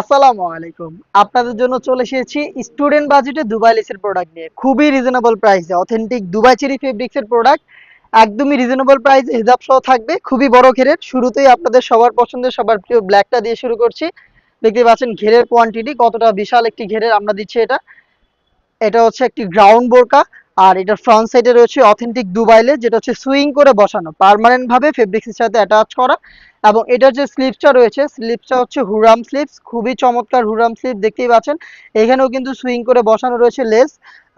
আসসালামু আলাইকুম। আপনাদের জন্য চলে এসেছি স্টুডেন্ট বাজেটে দুবাই লেসের প্রোডাক্ট নিয়ে। খুবই রিজনেবল প্রাইসে অথেন্টিক দুবাই চেরি ফেব্রিক্স এর প্রোডাক্ট একদমই রিজনেবল প্রাইসে হিজাব সহ থাকবে। খুবই বড় ঘেরের। শুরুতেই আপনাদের সবার পছন্দের সবার প্রিয় ব্ল্যাকটা দিয়ে শুরু করছি। দেখতে পাচ্ছেন ঘেরের কোয়ান্টিটি কতটা বিশাল একটি ঘেরের আমরা দিচ্ছি এটা। এটা হচ্ছে একটি গ্রাউন্ড বোরকা আর এটার ফ্রন্ট সাইডে রয়েছে অথেন্টিক দুবাইলে যেটা হচ্ছে সুইং করে বসানো পার্মানেন্ট ভাবে ফেব্রিক্সের সাথে অ্যাটাচ করা এবং এটার যে স্লিপসটা রয়েছে স্লিপসটা হচ্ছে হুরাম স্লিপস খুবই চমৎকার হুরাম স্লিপ দেখতেই পাচ্ছেন এখানেও কিন্তু সুইং করে বসানো রয়েছে লেস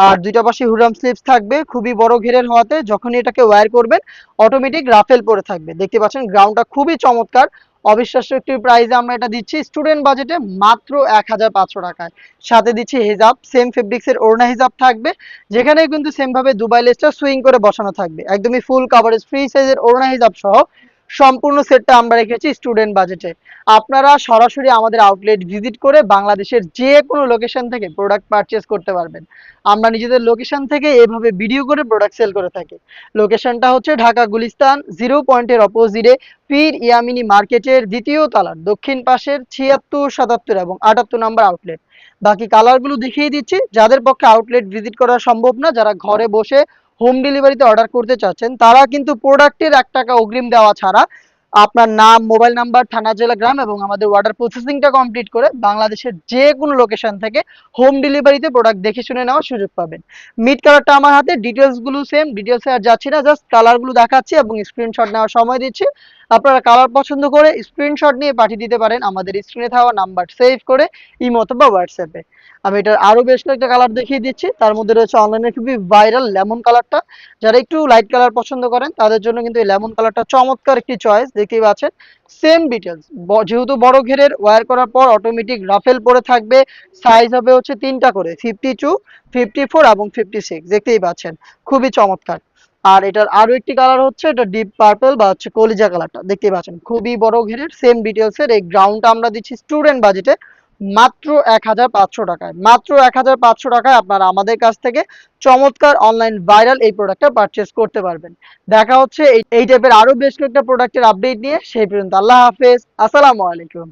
আর দুইটা পাশে হুরাম স্লিপস থাকবে খুবই বড় ঘেরের হওয়াতে যখনই এটাকে ওয়্যার করবেন অটোমেটিক রাফেল পরে থাকবে দেখতে পাচ্ছেন গ্রাউন্ডটা খুবই চমৎকার অবিশ্বাস্য একটি প্রাইসে আমরা এটা দিচ্ছি স্টুডেন্ট বাজেটে মাত্র 1500 টাকায় সাথে দিচ্ছি হিজাব সেম ফেব্রিক্সের ওড়না হিজাব থাকবে যেখানে কিন্তু সেম ভাবে দুবাই লেসটা সুইং করে বসানো থাকবে একদমই ফুল কভারেজ ফ্রি সাইজের ওড়না হিজাব সহ সম্পূর্ণ সেটটা আমরা রেখেছি স্টুডেন্ট বাজেটে আপনারা সরাসরি আমাদের আউটলেট ভিজিট করে বাংলাদেশের যে কোনো লোকেশন থেকে প্রোডাক্ট পারচেজ করতে পারবেন আমরা নিজেদের লোকেশন থেকে এভাবে ভিডিও করে প্রোডাক্ট সেল করে থাকি লোকেশনটা হচ্ছে ঢাকা গুলিস্তান 0 পয়েন্টের অপোজিটে পীর ইয়ামিনী মার্কেটের দ্বিতীয় তলার দক্ষিণ পাশের 76, 77 এবং 78 নম্বর আউটলেট বাকি কালারগুলো দেখিয়ে দিচ্ছি যাদের পক্ষে আউটলেট ভিজিট করা সম্ভব না যারা ঘরে বসে হোম ডেলিভারিতে অর্ডার করতে চাচ্ছেন তারা কিন্তু প্রোডাক্টের 1 টাকা অগ্রিম দেওয়া ছাড়া আপনার নাম মোবাইল নাম্বার থানা জেলা গ্রাম এবং আমাদের অর্ডার প্রসেসিংটা কমপ্লিট করে বাংলাদেশের যে কোনো লোকেশন থেকে হোম ডেলিভারিতে প্রোডাক্ট দেখে শুনে নেওয়ার সুযোগ পাবেন মিড কালারটা আমার হাতে ডিটেলসগুলো সেম ডিটেলসে আর যাচ্ছি না জাস্ট কালারগুলো দেখাচ্ছি এবং স্ক্রিনশট নেওয়ার সময় দিচ্ছি আপনারা কালার পছন্দ করে স্ক্রিনশট নিয়ে পাঠিয়ে দিতে পারেন আমাদের স্ক্রিনে থাকা নাম্বার সেভ করে ইমো অথবা হোয়াটসঅ্যাপে আমি এটার আরো বেশ কয়েকটা কালার দেখিয়ে দিচ্ছি তার মধ্যে রয়েছে অনলাইনে খুবই ভাইরাল লেমন কালারটা যারা একটু লাইট কালার পছন্দ করেন তাদের জন্য কিন্তু এই লেমন কালারটা চমৎকার একটি চয়েস দেখতেই পাচ্ছেন সেম ডিটেলস যেহেতু বড় ঘেরের ওয়্যার করার পর অটোমেটিক রাফেল পরে থাকবে সাইজ হবে হচ্ছে 3টা করে 52, 54 এবং 56 দেখতেই পাচ্ছেন খুবই চমৎকার আর এটার আরো একটি কালার হচ্ছে এটা ডিপ পার্পল বা হচ্ছে কলিজা কালারটা দেখতেই পাচ্ছেন খুবই বড় ঘেরের সেম ডিটেলস এর এই গ্রাউন্ডটা আমরা দিচ্ছি স্টুডেন্ট বাজেটে মাত্র 1500 টাকায় মাত্র 1500 টাকায় আপনারা আমাদের কাছ থেকে চমৎকার অনলাইন ভাইরাল এই প্রোডাক্টটা পারচেস করতে পারবেন দেখা হচ্ছে এই টাইপের আরো বেশ কয়েকটা প্রোডাক্টের আপডেট নিয়ে সেই পর্যন্ত আল্লাহ হাফেজ আসসালামু আলাইকুম